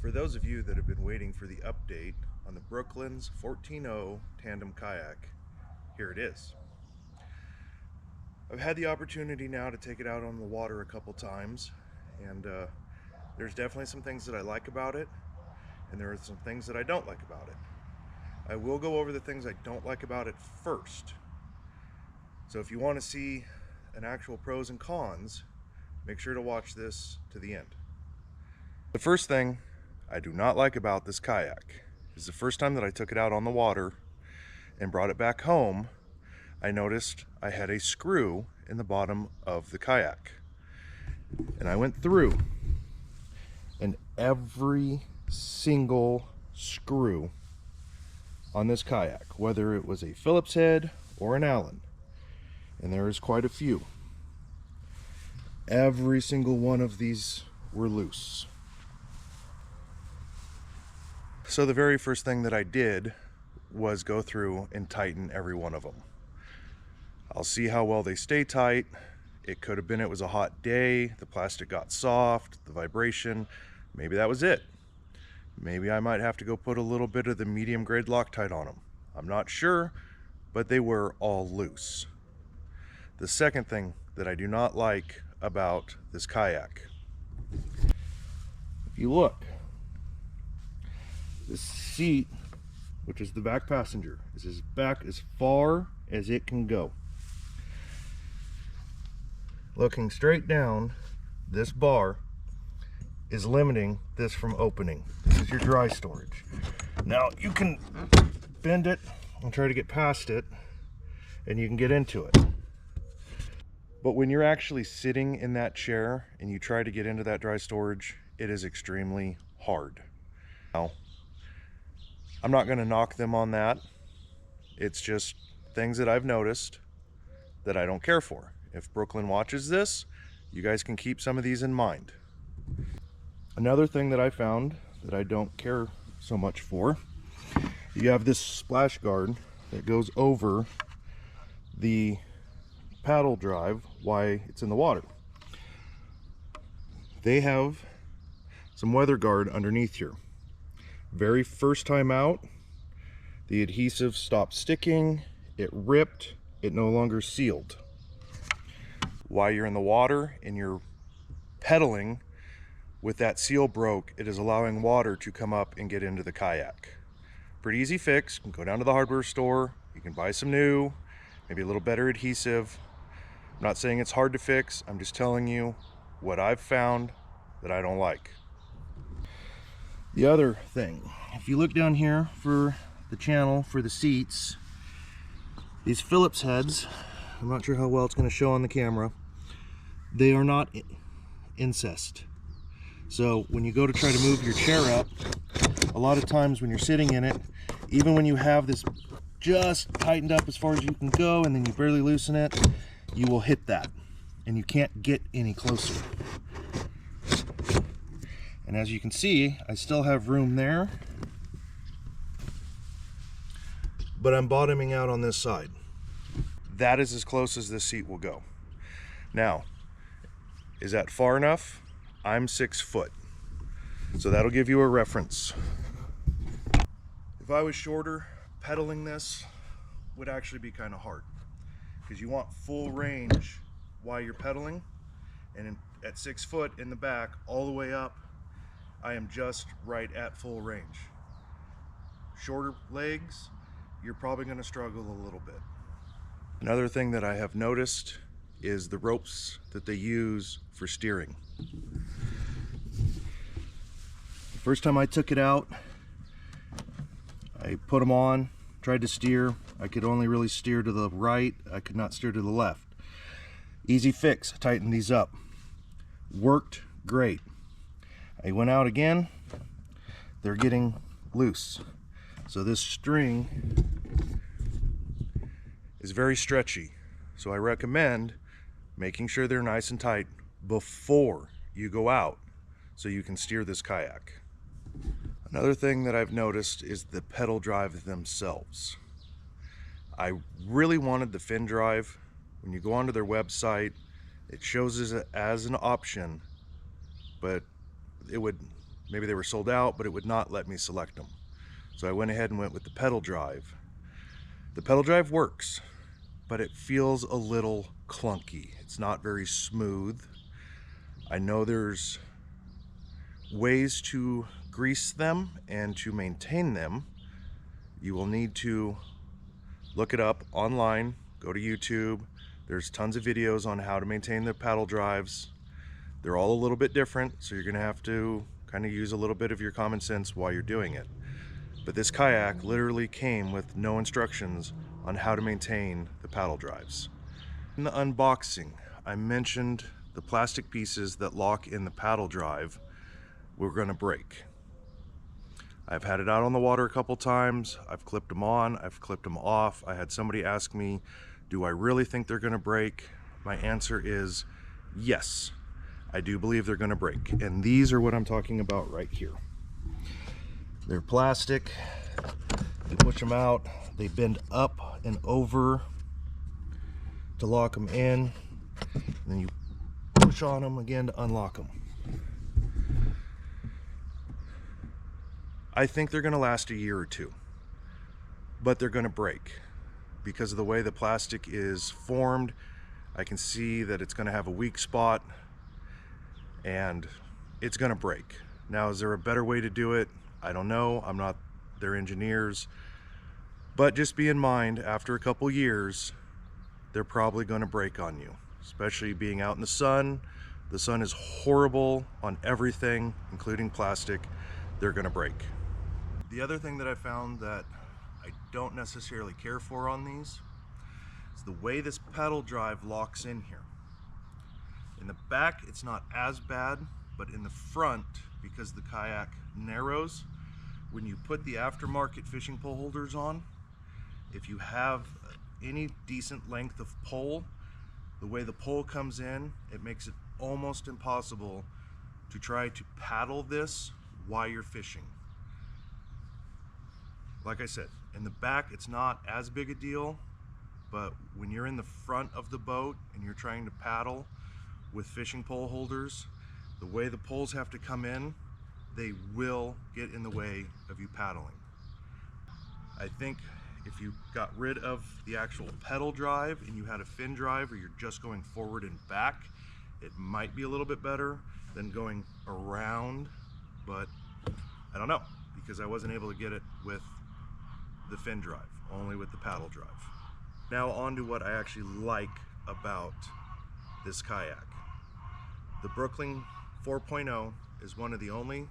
For those of you that have been waiting for the update on the Brooklyn's 14.0 Tandem kayak, here it is. I've had the opportunity now to take it out on the water a couple times, and there's definitely some things that I like about it, and there are some things that I don't like about it. I will go over the things I don't like about it first. So if you want to see an actual pros and cons, make sure to watch this to the end. The first thing I do not like about this kayak is the first time that I took it out on the water and brought it back home, I noticed I had a screw in the bottom of the kayak. And I went through, and every single screw on this kayak, whether it was a Phillips head or an Allen, and there is quite a few, every single one of these were loose. So the very first thing that I did was go through and tighten every one of them. I'll see how well they stay tight. It could have been it was a hot day, the plastic got soft, the vibration, maybe that was it. Maybe I might have to go put a little bit of the medium grade Loctite on them. I'm not sure, but they were all loose. The second thing that I do not like about this kayak, if you look, this seat, which is the back passenger, is as back as far as it can go. Looking straight down, this bar is limiting this from opening. This is your dry storage. Now you can bend it and try to get past it, and you can get into it. But when you're actually sitting in that chair and you try to get into that dry storage, it is extremely hard. Now, I'm not going to knock them on that. It's just things that I've noticed that I don't care for. If Brooklyn watches this, you guys can keep some of these in mind. Another thing that I found that I don't care so much for, you have this splash guard that goes over the paddle drive while it's in the water. They have some weather guard underneath here. Very first time out, the adhesive stopped sticking, it ripped, it no longer sealed. While you're in the water and you're pedaling with that seal broke, it is allowing water to come up and get into the kayak. Pretty easy fix. You can go down to the hardware store, you can buy some new, maybe a little better adhesive. I'm not saying it's hard to fix, I'm just telling you what I've found that I don't like. The other thing, if you look down here for the channel for the seats, these Phillips heads, I'm not sure how well it's going to show on the camera, they are not incest. So when you go to try to move your chair up, a lot of times when you're sitting in it, even when you have this just tightened up as far as you can go and then you barely loosen it, you will hit that and you can't get any closer. And as you can see, I still have room there, but I'm bottoming out on this side. That is as close as this seat will go. Now, is that far enough? I'm 6 foot, so that'll give you a reference. If I was shorter, pedaling this would actually be kind of hard, because you want full range while you're pedaling, and at 6 foot in the back all the way up, I am just right at full range. Shorter legs, you're probably going to struggle a little bit. Another thing that I have noticed is the ropes that they use for steering. The first time I took it out, I put them on, tried to steer. I could only really steer to the right, I could not steer to the left. Easy fix, tighten these up. Worked great. I went out again, they're getting loose. So this string is very stretchy. So I recommend making sure they're nice and tight before you go out so you can steer this kayak. Another thing that I've noticed is the pedal drive themselves. I really wanted the fin drive. When you go onto their website, it shows it as an option, but it would maybe they were sold out, but it would not let me select them. So I went ahead and went with the pedal drive. The pedal drive works, but it feels a little clunky. It's not very smooth. I know there's ways to grease them and to maintain them. You will need to look it up online, go to YouTube. There's tons of videos on how to maintain the paddle drives. They're all a little bit different, so you're gonna have to kind of use a little bit of your common sense while you're doing it. But this kayak literally came with no instructions on how to maintain the paddle drives. In the unboxing, I mentioned the plastic pieces that lock in the paddle drive were gonna break. I've had it out on the water a couple times. I've clipped them on, I've clipped them off. I had somebody ask me, do I really think they're gonna break? My answer is yes, I do believe they're gonna break. And these are what I'm talking about right here. They're plastic. You push them out, they bend up and over to lock them in. And then you push on them again to unlock them. I think they're going to last a year or two, but they're going to break because of the way the plastic is formed. I can see that it's going to have a weak spot and it's going to break. Now, is there a better way to do it? I don't know. I'm not their engineers, but just be in mind, after a couple years, they're probably going to break on you, especially being out in the sun. The sun is horrible on everything, including plastic. They're going to break. The other thing that I found that I don't necessarily care for on these is the way this pedal drive locks in here. In the back, it's not as bad, but in the front, because the kayak narrows, when you put the aftermarket fishing pole holders on, if you have any decent length of pole, the way the pole comes in, it makes it almost impossible to try to paddle this while you're fishing. Like I said, in the back it's not as big a deal, but when you're in the front of the boat and you're trying to paddle with fishing pole holders, the way the poles have to come in, they will get in the way of you paddling. I think if you got rid of the actual pedal drive and you had a fin drive, or you're just going forward and back, it might be a little bit better than going around, but I don't know, because I wasn't able to get it with the fin drive, only with the paddle drive. Now on to what I actually like about this kayak. The Brooklyn 4.0 is one of the only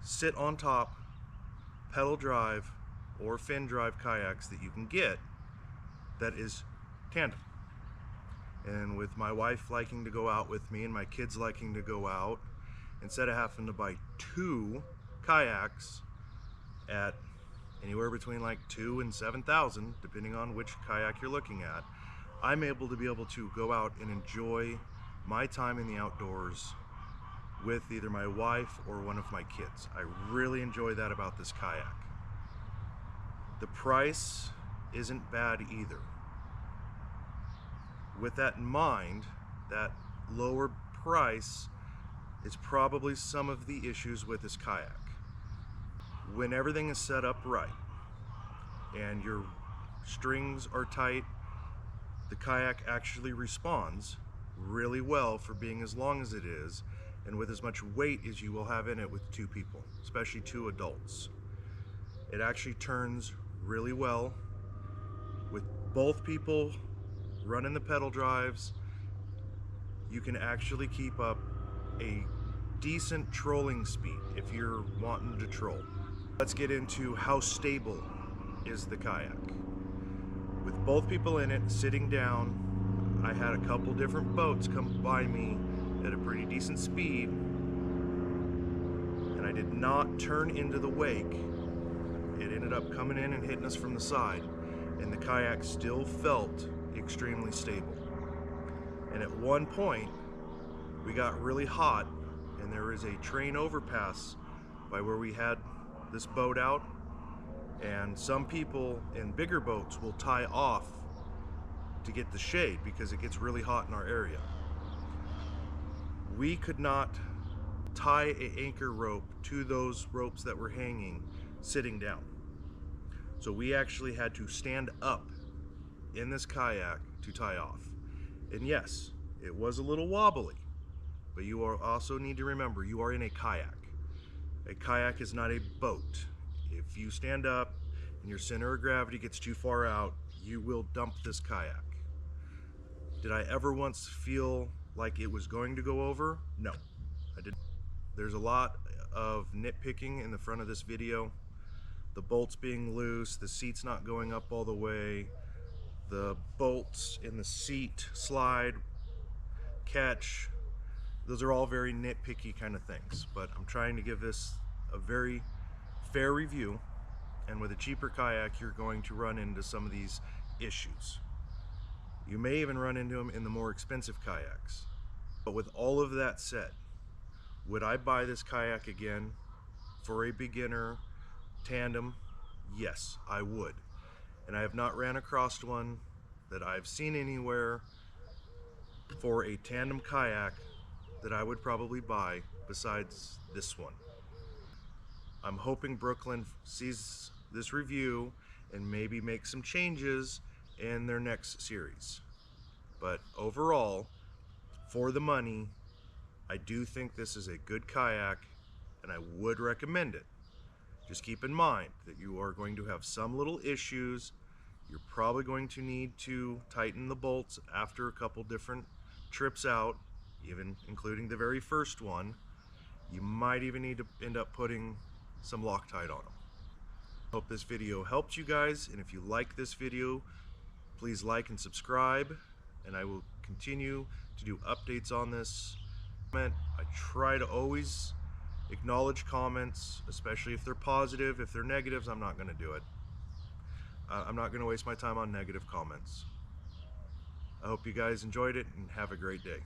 sit on top, pedal drive, or fin drive kayaks that you can get that is tandem. And with my wife liking to go out with me and my kids liking to go out, instead of having to buy two kayaks at anywhere between like $2,000 and $7,000, depending on which kayak you're looking at, I'm able to go out and enjoy my time in the outdoors with either my wife or one of my kids. I really enjoy that about this kayak. The price isn't bad either. With that in mind, that lower price is probably some of the issues with this kayak. When everything is set up right and your strings are tight, the kayak actually responds really well for being as long as it is and with as much weight as you will have in it with two people, especially two adults. It actually turns really well with both people running the pedal drives. You can actually keep up a decent trolling speed if you're wanting to troll. Let's get into how stable is the kayak. With both people in it sitting down, I had a couple different boats come by me at a pretty decent speed, and I did not turn into the wake. It ended up coming in and hitting us from the side, and the kayak still felt extremely stable. And at one point, we got really hot, and there is a train overpass by where we had this boat out, and some people in bigger boats will tie off to get the shade because it gets really hot in our area. We could not tie an anchor rope to those ropes that were hanging sitting down. So we actually had to stand up in this kayak to tie off. And yes, it was a little wobbly, but you also need to remember you are in a kayak. A kayak is not a boat. If you stand up and your center of gravity gets too far out, you will dump this kayak. Did I ever once feel like it was going to go over? No, I didn't. There's a lot of nitpicking in the front of this video. The bolts being loose, the seat's not going up all the way, the bolts in the seat slide, catch. Those are all very nitpicky kind of things, but I'm trying to give this a very fair review, and with a cheaper kayak you're going to run into some of these issues. You may even run into them in the more expensive kayaks. But with all of that said, would I buy this kayak again for a beginner tandem? Yes, I would. And I have not ran across one that I've seen anywhere for a tandem kayak that I would probably buy besides this one. I'm hoping Brooklyn sees this review and maybe make some changes in their next series. But overall, for the money, I do think this is a good kayak and I would recommend it. Just keep in mind that you are going to have some little issues. You're probably going to need to tighten the bolts after a couple different trips out, even including the very first one. You might even need to end up putting some Loctite on them. Hope this video helped you guys, and if you like this video, please like and subscribe, and I will continue to do updates on this. I try to always acknowledge comments, especially if they're positive. If they're negatives, I'm not going to do it. I'm not going to waste my time on negative comments. I hope you guys enjoyed it and have a great day.